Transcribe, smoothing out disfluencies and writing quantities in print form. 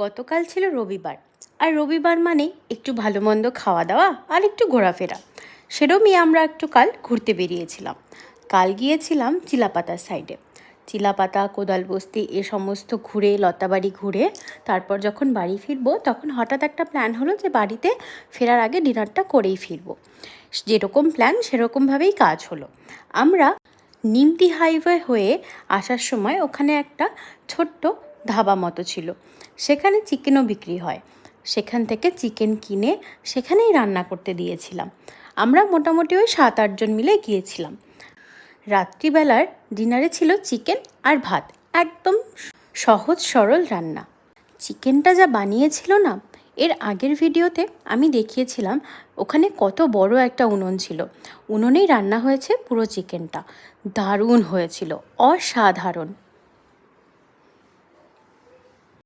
গতকাল ছিল রবিবার, আর রবিবার মানে একটু ভালো মন্দ খাওয়া দাওয়া আর একটু ঘোরাফেরা। সেরমই আমরা একটু কাল ঘুরতে বেরিয়েছিলাম। কাল গিয়েছিলাম চিলাপাতার সাইডে। চিলাপাতা, কোদালবস্তি এ সমস্ত ঘুরে, লতাবাড়ি ঘুরে তারপর যখন বাড়ি ফিরবো তখন হঠাৎ একটা প্ল্যান হলো যে বাড়িতে ফেরার আগে ডিনারটা করেই ফিরবো। যেরকম প্ল্যান সেরকমভাবেই কাজ হলো। আমরা নিমতি হাইওয়ে হয়ে আসার সময় ওখানে একটা ছোট্ট ধাবা মতো ছিল, সেখানে চিকেনও বিক্রি হয়। সেখান থেকে চিকেন কিনে সেখানেই রান্না করতে দিয়েছিলাম। আমরা মোটামুটি ওই 7-8 জন মিলে গিয়েছিলাম। রাত্রিবেলার ডিনারে ছিল চিকেন আর ভাত, একদম সহজ সরল রান্না। চিকেনটা যা বানিয়েছিল না, এর আগের ভিডিওতে আমি দেখিয়েছিলাম ওখানে কত বড় একটা উনুন ছিল। উনুনেই রান্না হয়েছে পুরো চিকেনটা। দারুণ হয়েছিল, অসাধারণ।